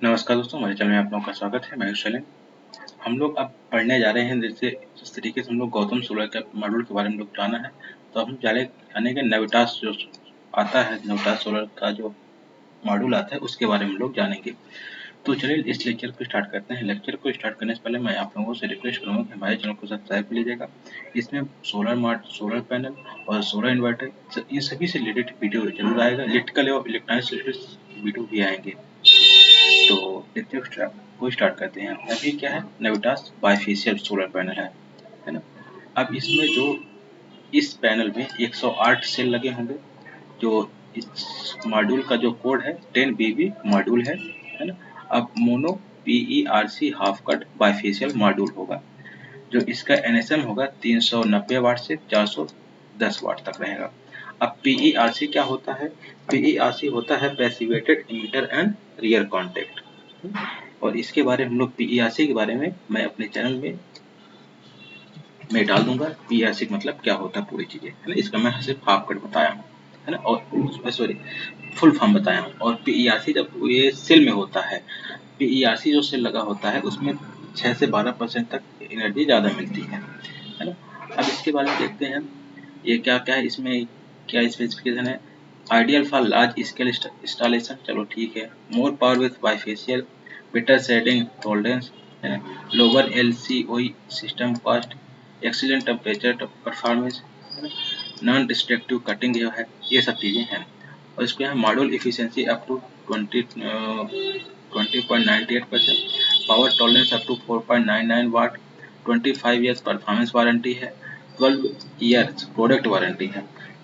नमस्कार दोस्तों, हमारे चैनल में आप लोगों का स्वागत है। मैं हूं शैलेंद्र। हम लोग अब पढ़ने जा रहे हैं, जैसे जिस तरीके से हम लोग गौतम सोलर के मॉड्यूल के बारे में लोग जाना है, तो अब हम जानेंगे नविटास जो आता है, नविटास सोलर का जो मॉड्यूल आता है उसके बारे में हम लोग जानेंगे। तो चलिए इस लेक्चर को स्टार्ट करते हैं। लेक्चर को स्टार्ट करने से पहले मैं आप लोगों से रिक्वेस्ट करूंगा कि हमारे चैनल को सब्सक्राइब कर लीजिएगा। इसमें सोलर पैनल और सोलर इन्वर्टर इन सभी से रिलेटेड वीडियो जरूर आएगा। इलेक्ट्रिकल और इलेक्ट्रॉनिक्स से रिलेटेड वीडियो भी आएंगे। तो लेक्चर को स्टार्ट करते हैं। अभी क्या है, नविटास बाइफेशियल सोलर पैनल है ना। अब इसमें जो इस पैनल में 108 सेल लगे होंगे। जो इस मॉड्यूल का जो कोड है 10BB मॉड्यूल है ना। अब mono PERC half cut bifacial module होगा। जो इसका NSM होगा 390 वाट से 410 वाट तक रहेगा। अब PERC क्या होता है? PERC होता है passivated emitter and rear contact. और इसके बारे में हम लोग PERC के बारे में मैं अपने चैनल में डाल दूंगा। PERC मतलब क्या होता है पूरी चीजें, है ना। इसका मैं सिर्फ हाफ कट बताया हूँ, है ना, और सॉरी फुल फॉर्म बताया हूँ। और PERC जब ये सेल में होता है, PERC जो सेल लगा होता है उसमें 6 से 12% तक एनर्जी ज़्यादा मिलती है ना। अब इसके बारे में देखते हैं ये क्या क्या है, इसमें क्या स्पेसिफिकेशन है। Ideal for large scale installation, चलो ठीक है। More power with bifacial, better shading tolerance, lower LCOE system cost, excellent temperature performance, non destructive cutting जो है, ये सब चीज़ें हैं। और इसके यहाँ module efficiency up to 20.98%, power tolerance up to 4.99 watt, 25 years performance warranty है, 12 ईयर्स प्रोडक्ट वारंटी है।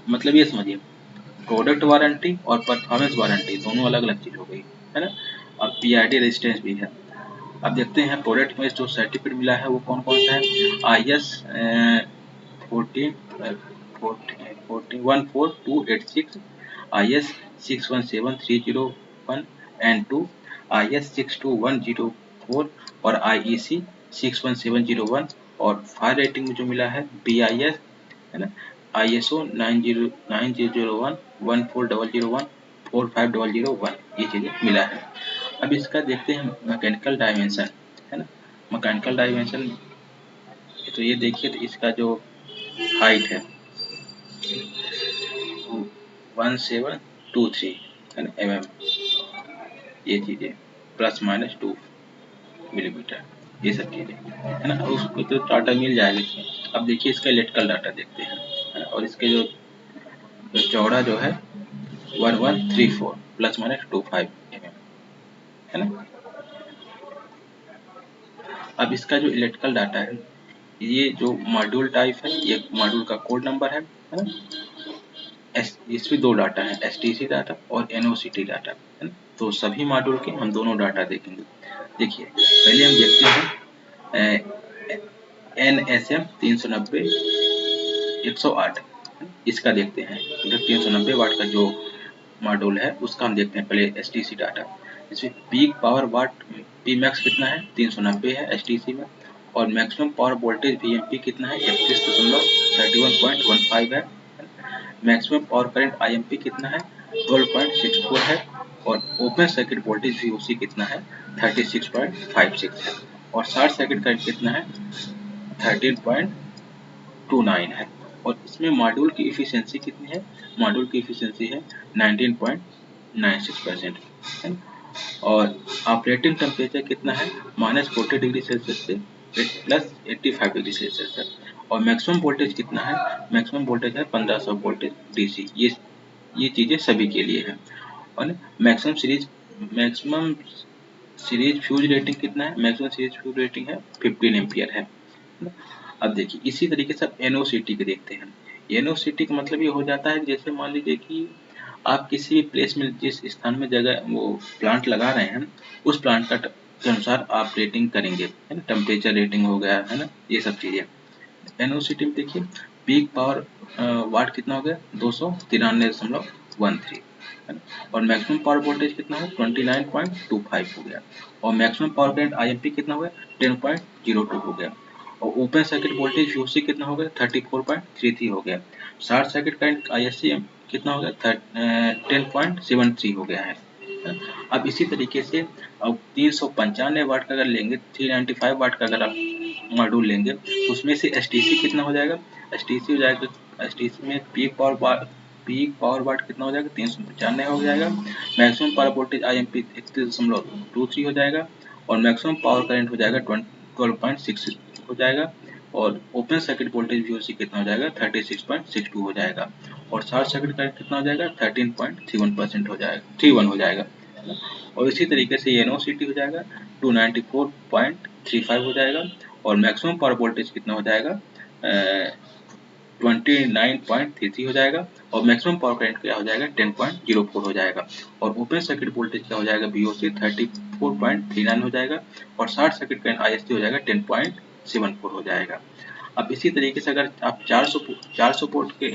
मतलब ये समझिए, प्रोडक्ट वारंटी और परफॉर्मेंस वारंटी दोनों अलग अलग चीज हो गई, है ना। और PID रेजिस्टेंस भी है। अब देखते हैं प्रोडक्ट में जो सर्टिफिकेट मिला है वो कौन कौन सा है। IS 14286, IS 617301 एंड 2, IS 62104 और IEC 61701। और फायर रेटिंग में जो मिला है BIS, है ना, ISO 909001 14001 45001, ये चीजें मिला है। अब इसका देखते हैं मैकेनिकल डायमेंशन, है ना। मैकेनिकल डायमेंशन तो ये देखिए, तो इसका जो हाइट है 1723, है ना, mm, ये चीजें ±2 मिलीमीटर, ये सब चीजें, है ना। उसको तो डाटा मिल जाएगा इसमें। अब देखिए इसका इलेक्ट्रिकल डाटा देखते हैं, है ना? और इसके जो चौड़ा जो है 1134 ±25 mm, है ना। अब इसका जो इलेक्ट्रिकल डाटा है, ये जो मॉड्यूल टाइप है, ये मॉड्यूल का कोड नंबर है ना। इसमें दो डाटा है, STC डाटा और NOCT डाटा, है ना। तो सभी मॉड्यूल के हम दोनों डाटा देखेंगे। देखिए पहले हम देखते हैं NSM 390 108, इसका देखते हैं। 390 वाट का जो मॉड्यूल है उसका हम देखते हैं पहले STC डाटा। इसमें पीक पावर वाट Pmax कितना है, 390 है STC में। और मैक्सिमम पावर वोल्टेज VMP कितना है, 31.15 है। मैक्सिमम पावर करंट IMP कितना है, 12.64 है। और ओपन सर्किट वोल्टेज VOC कितना है, 36.56 है। और शॉर्ट सर्किट करंट कितना है, 13.29 है। और इसमें मॉड्यूल की एफिशिएंसी कितनी है, मॉड्यूल की एफिशिएंसी है 19.96%, है ना। और ऑपरेटिंग टेम्परेचर कितना है, -40 डिग्री सेल्सियस से +85 डिग्री सेल्सियस तक। और मैक्सिमम वोल्टेज कितना है, मैक्सिमम वोल्टेज है 1500 वोल्टेज DC। ये चीजें सभी के लिए है। और मैक्सिमम सीरीज फ्यूज रेटिंग कितना है, मैक्सिमम सीरीज फ्यूज रेटिंग है 15 एम्पियर है ना। अब देखिए इसी तरीके से NOCT के देखते हैं। NOCT का मतलब ये हो जाता है, जैसे मान लीजिए कि आप किसी भी प्लेस में, जिस स्थान में जगह वो प्लांट लगा रहे हैं, उस प्लांट का के अनुसार आप रेटिंग करेंगे, है ना। टेम्परेचर रेटिंग हो गया, है ना, ये सब चीजें। NOCT में देखिए पीक पावर वाट कितना हो गया, 293.13, है ना। और मैक्सिमम पावर वोल्टेज कितना हो, 29.25 हो गया। और मैक्सिमम पावर करंट IMP कितना हो गया, 10.02 हो गया। और ओपन सर्किट वोल्टेज VOC कितना हो गया, 34.33 हो गया। शॉर्ट सर्किट करंट ISC कितना हो गया, 10.73 हो गया है। अब इसी तरीके से अब 395 वाट का अगर लेंगे, 395 वाट का अगर आप मॉड्यूल लेंगे, उसमें से एसटीसी कितना हो जाएगा, एसटीसी हो जाएगा, एसटीसी में पीक पावर वाट कितना हो जाएगा, 395 हो जाएगा। मैक्सिमम पावर वोल्टेज आईएमपी 31.23 हो जाएगा, और मैक्सिमम पावर करंट हो जाएगा 12.6 हो जाएगा, और ओपन सर्किट वोल्टेज वीओसी कितना हो जाएगा, 36.62 हो जाएगा, और शॉर्ट सर्किट करंट कितना हो जाएगा, 13.31% हो जाएगा, 31 हो जाएगा। और इसी तरीके से एनओसीटी हो जाएगा 294.35 हो जाएगा, और मैक्सिमम पावर वोल्टेज कितना हो जाएगा, 29.33 हो जाएगा, और मैक्सिमम पावर करंट क्या हो जाएगा, 10.04 हो जाएगा, और ओपन सर्किट वोल्टेज क्या हो जाएगा, वीओसी 34.39 हो जाएगा, और शॉर्ट सर्किट करंट आईएससी हो जाएगा 10.74 हो जाएगा। अब इसी तरीके से अगर आप 400 वोल्ट के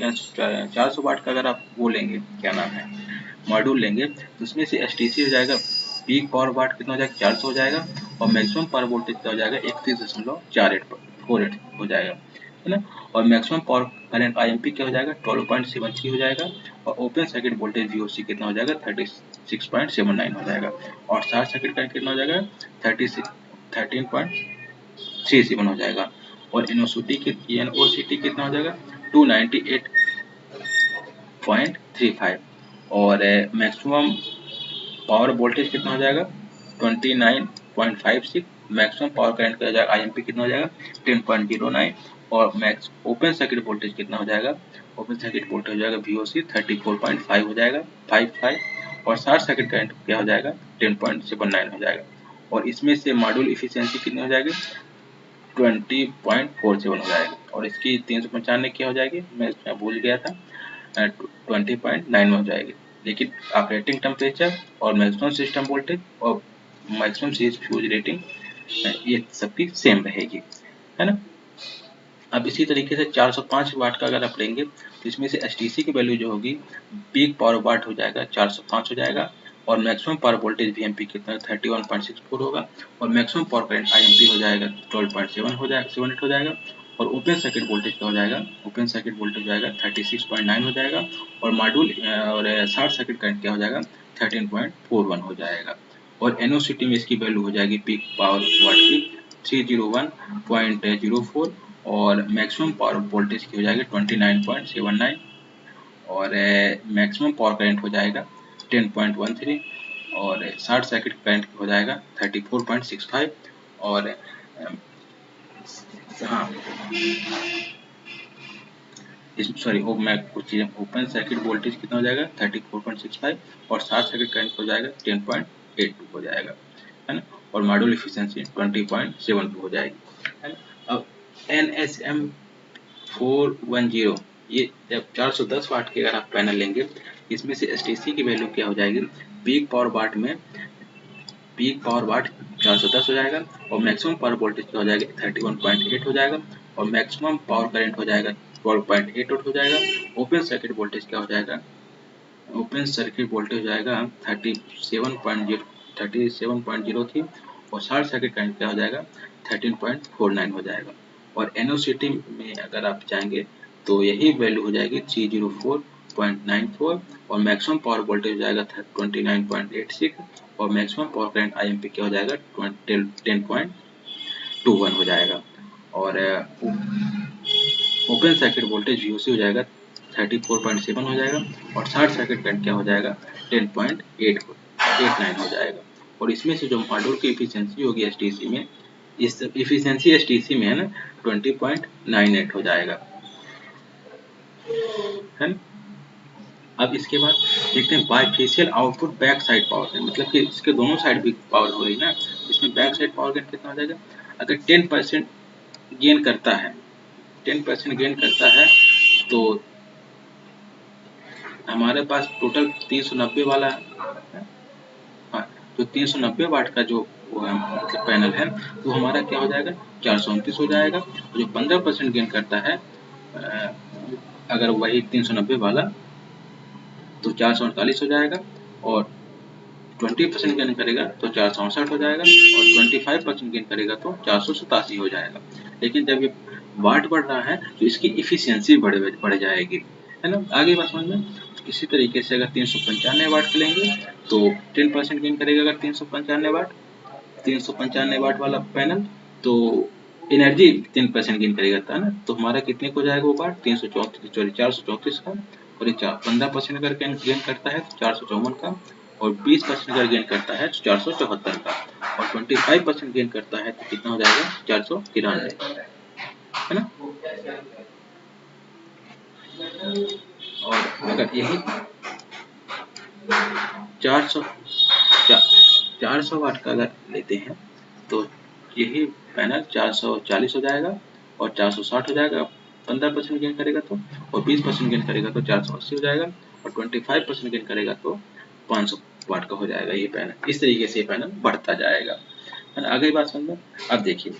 400 वाट का अगर आप वो लेंगे, क्या नाम है, मॉड्यूल लेंगे, तो उसमें से एसटीसी हो जाएगा, पीक पावर वाट कितना हो जाएगा, 400 हो जाएगा, और मैक्सिमम पावर वोल्टेज क्या हो जाएगा, 31.48 हो जाएगा, है ना। और मैक्सिमम पावर करंट आईएमपी क्या हो जाएगा, 12.73 हो जाएगा, और ओपन सर्किट वोल्टेज वीओसी कितना हो जाएगा, 36.79 हो जाएगा, और शॉर्ट सर्किट करंट कितना हो जाएगा, 13.37 हो जाएगा, और एनओसीटी कितना हो जाएगा, 298.35, और मैक्सिमम पावर वोल्टेज कितना हो जाएगा, 29.56, मैक्सिमम पावर करंट का जाएगा आईएमपी कितना हो जाएगा, 10.09, और मैक्स ओपन सर्किट वोल्टेज कितना हो जाएगा, ओपन सर्किट वोल्टेज हो जाएगा वीओसी 34.5 हो जाएगा, 55, और शॉर्ट सर्किट करंट क्या हो जाएगा, 10.79 हो जाएगा, और इसमें से मॉड्यूल इफिशियंसी कितनी हो जाएगी, 20.47 हो जाएगा, और इसकी 395 क्या हो जाएगी, मैं भूल गया था, 20.9 हो जाएगी। लेकिन ऑपरेटिंग टेम्परेचर और मैक्सिमम सिस्टम वोल्टेज और मैक्सिमम सीरीज फ्यूज रेटिंग ये सबकी सेम रहेगी, है ना। अब इसी तरीके से 405 वाट का अगर आप लेंगे, तो इसमें से एसटीसी की वैल्यू जो होगी, पीक पावर वाट हो जाएगा 405 हो जाएगा, और मैक्सिमम पावर वोल्टेज वीएमपी कितना 31.64 होगा, और मैक्सिमम पावर करंट आईएमपी हो जाएगा 12.7 हो जाएगा, 78 हो जाएगा, और ओपन सर्किट वोल्टेज क्या हो जाएगा, ओपन सर्किट वोल्टेज हो जाएगा 36.9 हो जाएगा, और मॉड्यूल और शॉर्ट सर्किट करंट क्या हो जाएगा, 13.41 हो जाएगा, और एनओसीटी में इसकी वैल्यू हो जाएगी पीक पावर वाट की 301.04, और मैक्सिमम पावर वोल्टेज की हो जाएगी 29.79, और मैक्सिमम पावर करंट हो जाएगा 10.13, और शॉर्ट सर्किट करंट हो जाएगा 34.65, और हाँ सॉरी मैं कुछ चीज़ें, ओपन सर्किट वोल्टेज कितना हो जाएगा 34.65, और शॉर्ट सर्किट करंट हो जाएगा 10.82 हो जाएगा, है ना, और मॉड्यूल एफिशिएंसी 20.72 हो जाएगी, है ना। अब NSM 410, ये जब 410 वाट के अगर आप पैनल लेंगे, इसमें से एसटीसी की वैल्यू क्या हो जाएगी, पीक पावर वाट में पीक पावर वाट 410 हो जाएगा, और मैक्सिमम पावर वोल्टेज क्या हो जाएगा 31.8 हो जाएगा, और मैक्सिमम पावर करंट हो जाएगा 12.88 हो जाएगा, ओपन सर्किट वोल्टेज क्या हो जाएगा, ओपन सर्किट वोल्टेज हो जाएगा 37.03, और शॉर्ट सर्किट करंट क्या हो जाएगा 13.49 हो जाएगा, और एनओसीटी में अगर आप चाहेंगे तो यही वैल्यू हो जाएगी 304.94, और मैक्सिमम पावर वोल्टेज हो जाएगा 29.86, और मैक्सिमम पावर करंट आईएमपी क्या हो जाएगा 10.21 हो जाएगा, और ओपन सर्किट वोल्टेज वीओसी हो जाएगा 34.7 हो जाएगा, और शॉर्ट सर्किट करंट क्या हो जाएगा 10.89 हो जाएगा, और इसमें से जो मॉड्यूल की एफिशिएंसी होगी एसटीसी में, इस एफिशिएंसी एसटीसी में है ना 20.98 हो जाएगा, है ना। अब इसके बाद देखते हैं bifacial output back side power gain, मतलब कि इसके दोनों साइड भी पावर हो रही ना, इसमें बैक साइड पावर गेन कितना हो जाएगा, अगर 10% गेन करता है, 10% गेन करता है, तो हमारे पास टोटल 390 वाला है, हाँ, तो 390 वाट का जो वो है, मतलब पैनल है, तो हमारा क्या हो जाएगा 429 हो जाएगा, और जो 15% गेन करता है अगर वही 390 वाला, तो 448 हो जाएगा, और 20% गेन करेगा तो 468 हो जाएगा, और 25% गेन करेगा तो 487 हो जाएगा। लेकिन जब ये वाट बढ़ रहा है तो इसकी इफिशियंसी बढ़ जाएगी, है ना। आगे बात समझ में, इसी तरीके से अगर 395 वाट के लेंगे तो 10% गेन करेगा। अगर 395 वाट वाला पैनल तो एनर्जी 10% गेन करेगा था ना, तो हमारा कितने को जाएगा वो वाट 434 का, और 15% अगर गेन करता है तो 454 का, और 20% अगर गेन करता है तो 474 का, और 25% गेन करता है तो कितना हो जाएगा 493, है ना। और अगर यही 400 400 वाट का अगर लेते हैं तो यही पैनल 440 हो जाएगा और 460 हो जाएगा। 15% गेन करेगा तो, और 20% गेन करेगा तो 480 हो जाएगा, और 25% गेन करेगा तो 500 वाट का हो जाएगा ये पैनल। इस तरीके से ये पैनल बढ़ता जाएगा, है ना। आगे बात समझो। अब देखिए,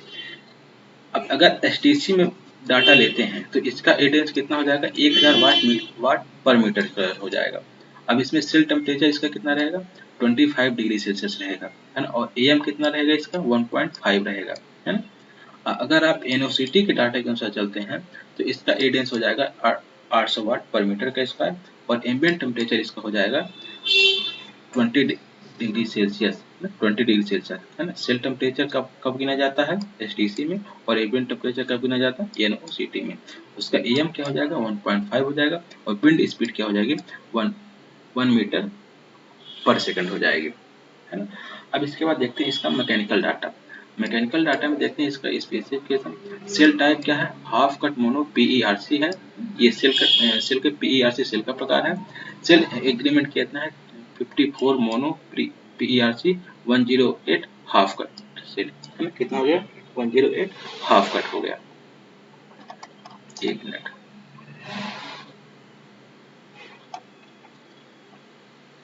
अब अगर एसटीसी में डाटा लेते हैं तो इसका एडेंस कितना हो जाएगा 1000 वाट पर मीटर स्क्वायर हो जाएगा। अब इसमें सेल टेम्परेचर इसका कितना रहेगा 25 डिग्री सेल्सियस रहेगा, है ना, और एम कितना रहेगा इसका 1.5 रहेगा, है ना। अगर आप एनओसीटी के डाटा के अनुसार चलते हैं तो इसका एडेंस हो जाएगा 800 वाट पर मीटर का स्क्वायर, और एम्बिएंट टेम्परेचर इसका हो जाएगा 20 डिग्री सेल्सियस, 20 डिग्री सेल्सियस, है ना। सेल टेम्परेचर कब गिना जाता है एसटीसी में, और एम्बिएंट टेम्परेचर कब गिना जाता है एनओसीटी में। उसका एम क्या हो जाएगा 1.5 हो जाएगा, और विंड स्पीड क्या हो जाएगी 1 मीटर पर सेकंड हो जाएगी, है ना। अब इसके बाद देखते हैं इसका मैकेनिकल डाटा। मैकेनिकल डाटा में देखते हैं इसका स्पेसिफिकेशन। सेल टाइप क्या है, हाफ कट मोनो पीईआरसी है। ये सेल के पीईआरसी सेल का प्रकार है। सेल एग्रीमेंट कितना है 54 mono PERC 108 half cut cell, है ना। कितना हो गया 108 हाफ कट हो गया। एक मिनट,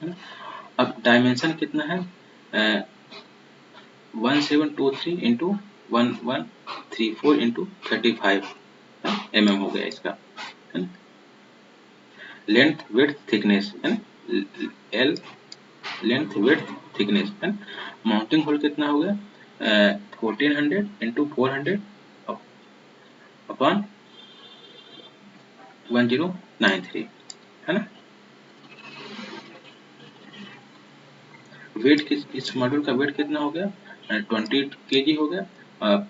है ना। अब डायमेंशन कितना है 1723 इंटू 1134 इंटू 35 mm हो गया इसका, है ना। लेंथ विड्थ थिकनेस, है ना, एल लेंथ विड्थ थिकनेस, है ना। माउंटिंग होल कितना हो गया 1400 इंटू 400 अपॉन 1093, है ना। वेट इस मॉड्यूल का वेट कितना हो गया 20 kg हो गया।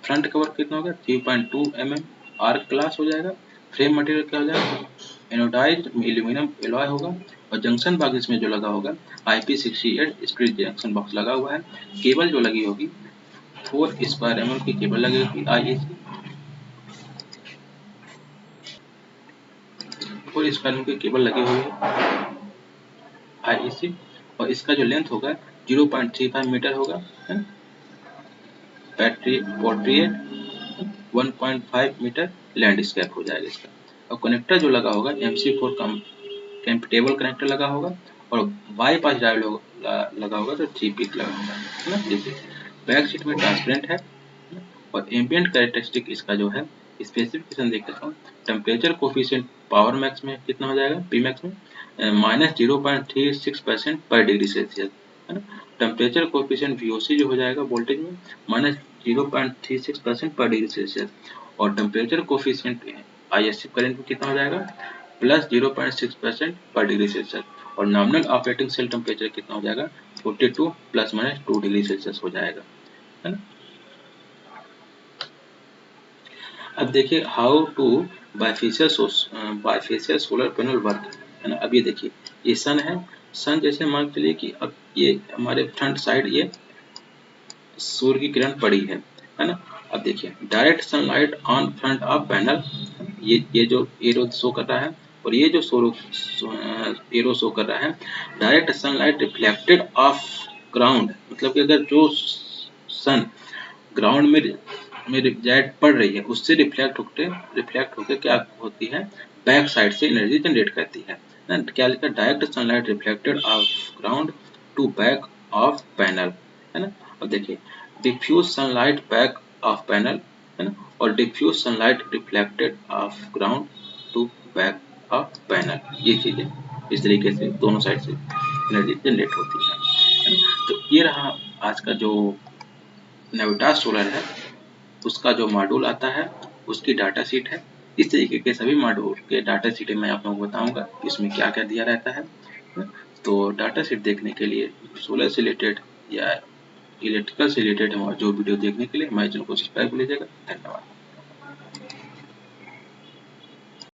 फ्रंट कवर कितना हो गया 3.2 mm आर्क ग्लास हो जाएगा। फ्रेम मटेरियल क्या हो जाएगा एनोडाइज्ड एल्यूमिनियम एलॉय होगा, और जंक्शन बॉक्स इसमें जो लगा होगा IP68 स्ट्रीट जंक्शन बॉक्स लगा हुआ है। केबल जो लगी होगी 4 स्क्वायर mm की केबल लगी होगी IEC 4 स्क्वायर mm की केबल लगी हुई है IEC, और इसका जो लेंथ होगा 0.35 मीटर होगा, है ना। बैटरी पोर्ट्रेट 1.5 मीटर लैंडस्केप हो जाएगा इसका। और कनेक्टर जो लगा होगा MC4 कंपेटेबल कनेक्टर लगा होगा, और बाईपास डायोड लगा होगा तो 3 पिक लगा होगा, है ना। जैसे बैक सीट में ट्रांसपेरेंट है, और एम्बिएंट कैरेक्टरिस्टिक इसका जो है स्पेसिफिकेशन देख लेता हूँ। टेम्परेचर कोफिशिएंट पावर मैक्स में कितना हो जाएगा पी मैक्स में -0.36% पर डिग्री सेल्सियस, है ना। टेम्परेचर कोफिशिएंट VOC जो हो जाएगा वोल्टेज में -0.36% पर डिग्री सेल्सियस, और टेम्परेचर कोफिशिएंट ISC करंट में कितना हो जाएगा +0.6% पर डिग्री सेल्सियस, और नॉमिनल ऑपरेटिंग सेल टेम्परेचर कितना हो जाएगा 42 ±2 डिग्री सेल्सियस हो जाएगा, है ना। अब देखिए how to bifacial solar panel work, है ना। अब ये देखिए ये सन है, सन जैसे मान के लिए कि अब ये हमारे फ्रंट साइड ये सूर्य की किरण पड़ी है ना। अब देखिए direct sunlight on front of panel, ये जो एरो शो कर रहा है, और ये जो एरो शो कर रहा है direct sunlight reflected off ground, मतलब कि अगर जो सन ग्राउंड में लाइट पड़ रही है उससे रिफ्लेक्ट होकर क्या होती है बैक साइड से एनर्जी जनरेट करती है ना। क्या लिखा direct sunlight reflected off ground to back of panel, है ना। अब देखिए diffuse sunlight back of panel, है ना, और diffuse sunlight reflected off ground to back of panel, ये चीजें इस तरीके से दोनों साइड से एनर्जी जनरेट होती है ना। तो ये रहा आज का जो नेविटास सोलर है उसका जो मॉड्यूल आता है उसकी डाटा शीट है। इस तरीके के सभी मॉड्यूल के डाटा शीट मैं आप लोगों को बताऊंगा कि इसमें क्या क्या दिया रहता है। तो डाटा शीट देखने के लिए, सोलर से रिलेटेड या इलेक्ट्रिकल से रिलेटेड हमारा जो वीडियो देखने के लिए हमारे चैनल को सब्सक्राइब कर लीजिएगा। धन्यवाद।